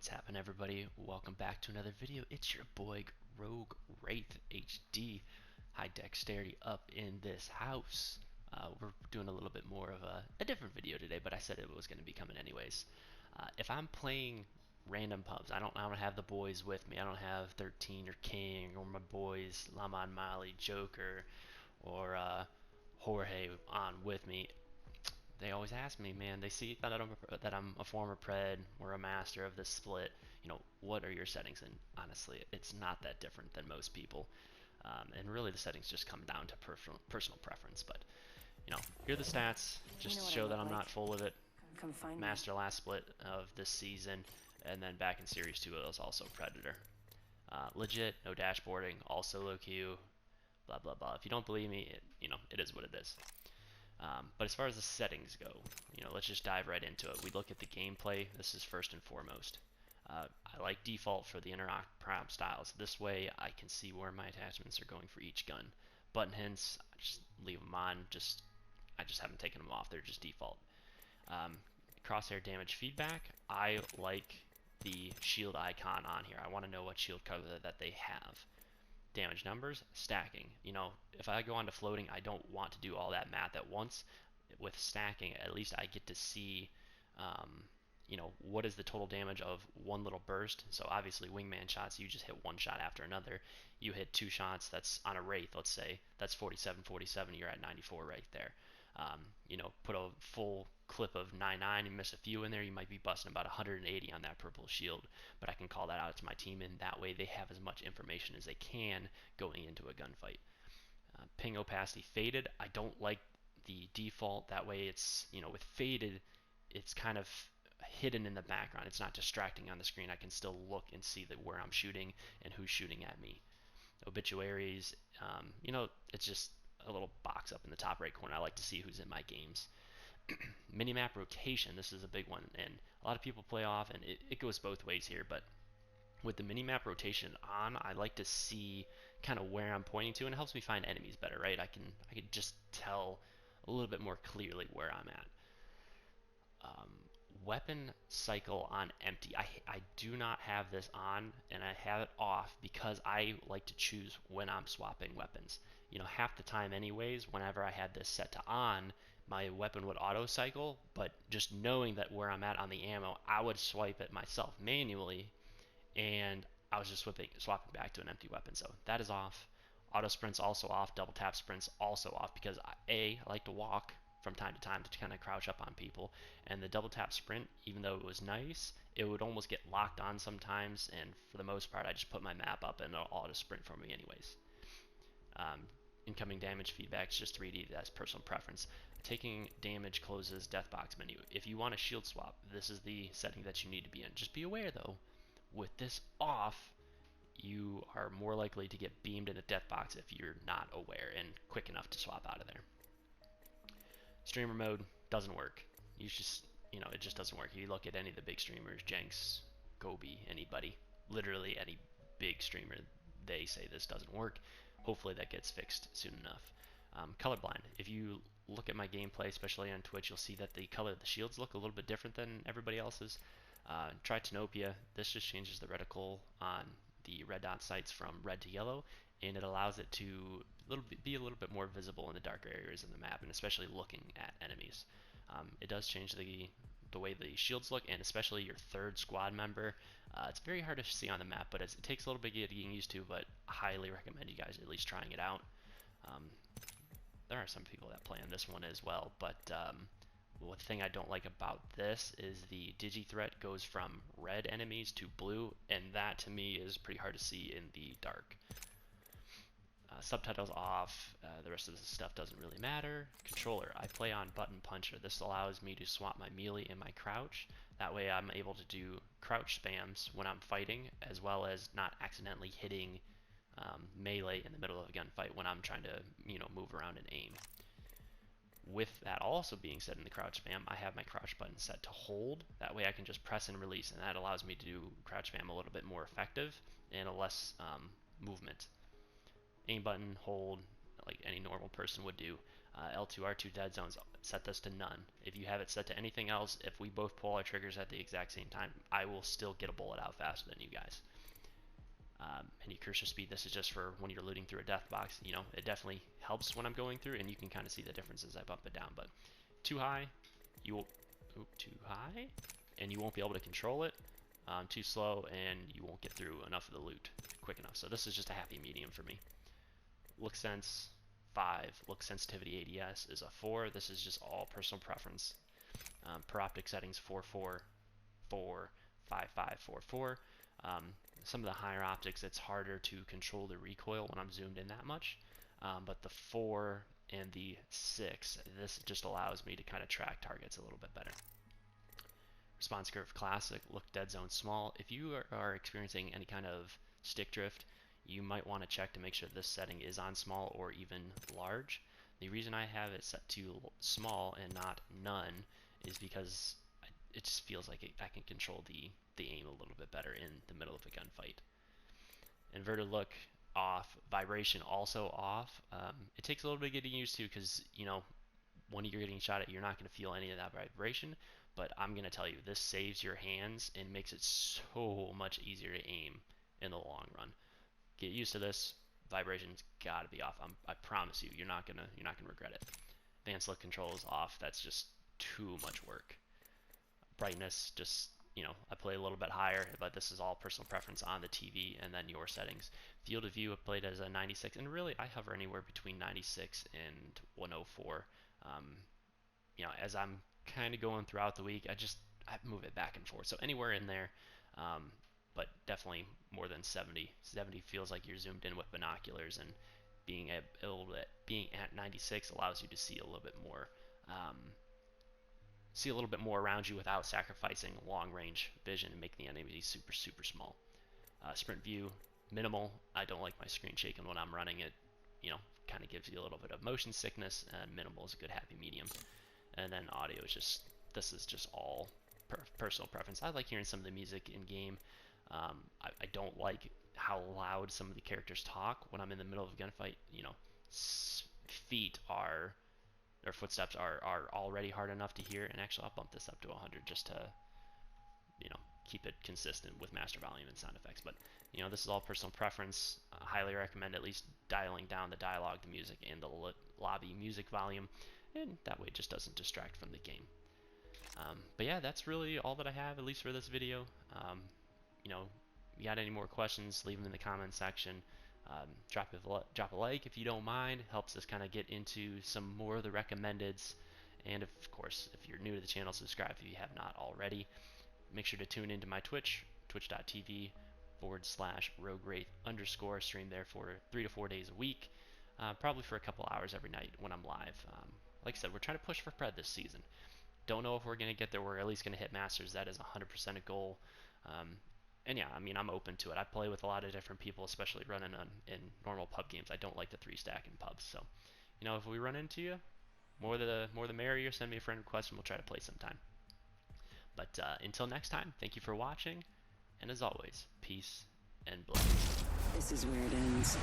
What's happening, everybody? Welcome back to another video. It's your boy Rogue Wraith HD. High dexterity up in this house. We're doing a little bit more of a different video today, but I said it was going to be coming anyways. If I'm playing random pubs, I don't have the boys with me. I don't have 13 or King or my boys Lama and Molly, Joker, or Jorge on with me. They always ask me, man. They see that I'm a former pred or a master of this split. What are your settings? And honestly, it's not that different than most people. And really, the settings just come down to personal preference. But here are the stats, just to show that I'm not full of it. Come find me. Master last split of this season, and then back in Series 2 it was also Predator. Legit, no dashboarding, all solo queue, blah blah blah. If you don't believe me, it is what it is. But as far as the settings go, let's just dive right into it. We look at the gameplay. This is first and foremost. I like default for the interlock prop styles. This way I can see where my attachments are going for each gun. Button hints, I just leave them on. I just haven't taken them off. They're just default. Crosshair damage feedback. I like the shield icon on here. I want to know what shield color that they have. Damage numbers, stacking. If I go on to floating, I don't want to do all that math at once. With stacking, at least I get to see, what is the total damage of one little burst. So obviously, wingman shots, you just hit one shot after another. You hit two shots, that's on a Wraith, let's say, that's 47, 47, you're at 94 right there. Put a full clip of 99 and miss a few in there, you might be busting about 180 on that purple shield, but I can call that out to my team, and that way they have as much information as they can going into a gunfight. Ping opacity faded. I don't like the default. That way it's, with faded, it's kind of hidden in the background. It's not distracting on the screen. I can still look and see where I'm shooting and who's shooting at me. Obituaries, it's just a little box up in the top right corner. I like to see who's in my games. Minimap rotation, this is a big one, and a lot of people play off, and it goes both ways here, but with the minimap rotation on, I like to see kind of where I'm pointing to, and it helps me find enemies better, right? I can just tell a little bit more clearly where I'm at. Weapon cycle on empty. I do not have this on, and I have it off because I like to choose when I'm swapping weapons. Half the time anyways, whenever I had this set to on, my weapon would auto cycle, but just knowing that where I'm at on the ammo, I would swipe it myself manually, and I was just swapping back to an empty weapon. So that is off. Auto sprints also off. Double tap sprints also off because I like to walk from time to time to kind of crouch up on people, and the double tap sprint, even though it was nice, it would almost get locked on sometimes, and for the most part I just put my map up and it'll auto sprint for me anyways. Incoming damage feedback is just 3D. That's personal preference. Taking damage closes death box menu. If you want a shield swap, this is the setting that you need to be in. Just be aware though, with this off, you are more likely to get beamed in a death box if you're not aware and quick enough to swap out of there. Streamer mode doesn't work. It just doesn't work. You look at any of the big streamers, Jenks, Gobi, anybody, literally any big streamer, they say this doesn't work. Hopefully that gets fixed soon enough. Colorblind. If you look at my gameplay, especially on Twitch, you'll see that the color of the shields look a little bit different than everybody else's. Tritanopia, this just changes the reticle on the red dot sights from red to yellow, and it allows it to be a little bit more visible in the darker areas of the map, and especially looking at enemies. It does change the way the shields look, and especially your third squad member. It's very hard to see on the map, but it takes a little bit getting used to, but I highly recommend you guys at least trying it out. There are some people that play on this one as well, but one thing I don't like about this is the digi threat goes from red enemies to blue, and that to me is pretty hard to see in the dark. Subtitles off, the rest of the stuff doesn't really matter. Controller, I play on button puncher. This allows me to swap my melee and my crouch. That way I'm able to do crouch spams when I'm fighting, as well as not accidentally hitting melee in the middle of a gunfight when I'm trying to move around and aim. With that also being said, in the crouch spam, I have my crouch button set to hold. That way I can just press and release, and that allows me to do crouch spam a little bit more effective and a less movement. Aim button, hold, like any normal person would do. L2, R2 dead zones, set this to none. If you have it set to anything else, if we both pull our triggers at the exact same time, I will still get a bullet out faster than you guys. Any cursor speed, this is just for when you're looting through a death box. You know, it definitely helps when I'm going through, and you can kind of see the difference as I bump it down. But too high, you will, too high, and you won't be able to control it. Too slow, and you won't get through enough of the loot quick enough. So this is just a happy medium for me. Look sense 5, look sensitivity ADS is a 4. This is just all personal preference. Per optic settings 4, 4, 4, 5, 5, 4, 4. Some of the higher optics, it's harder to control the recoil when I'm zoomed in that much. But the 4 and the 6, this just allows me to kind of track targets a little bit better. Response curve classic, look dead zone small. If you are experiencing any kind of stick drift, you might want to check to make sure this setting is on small or even large. The reason I have it set to small and not none is because it just feels like I can control the aim a little bit better in the middle of a gunfight. Inverted look off, vibration also off. It takes a little bit getting used to because, you know, when you're getting shot at, you're not going to feel any of that vibration. But I'm going to tell you, this saves your hands and makes it so much easier to aim in the long run. Get used to this. Vibration's got to be off. I promise you, you're not gonna regret it. Advanced look control is off. That's just too much work. Brightness, just, you know, I play a little bit higher, but this is all personal preference on the TV and then your settings. Field of view, I played as a 96, and really I hover anywhere between 96 and 104. You know, as I'm kind of going throughout the week, I move it back and forth. So anywhere in there, but definitely more than 70. 70 feels like you're zoomed in with binoculars, and being at 96 allows you to see a little bit more around you without sacrificing long range vision and make the enemy super, super small. Sprint view, minimal. I don't like my screen shaking when I'm running it. You know, kind of gives you a little bit of motion sickness, and minimal is a good happy medium. And then audio is just, this is just all personal preference. I like hearing some of the music in game. I don't like how loud some of the characters talk when I'm in the middle of a gunfight. You know, footsteps are already hard enough to hear. And actually, I'll bump this up to 100 just to, you know, keep it consistent with master volume and sound effects. But, you know, this is all personal preference. I highly recommend at least dialing down the dialogue, the music, and the lobby music volume. And that way it just doesn't distract from the game. But yeah, that's really all that I have, at least for this video. You know, if you got any more questions, leave them in the comment section. Drop a like if you don't mind. It helps us kind of get into some more of the recommendeds. And of course, if you're new to the channel, subscribe if you have not already. Make sure to tune into my Twitch, twitch.tv/RogueWraith_. Stream there for 3 to 4 days a week, probably for a couple hours every night when I'm live. Like I said, we're trying to push for Pred this season. Don't know if we're going to get there. We're at least going to hit Masters. That is 100% a goal. And yeah, I mean, I'm open to it. I play with a lot of different people, especially running in normal pub games. I don't like to 3-stack in pubs. So, you know, if we run into you, more the merrier. Send me a friend request and we'll try to play sometime. But until next time, thank you for watching. And as always, peace and blessings. This is where it ends.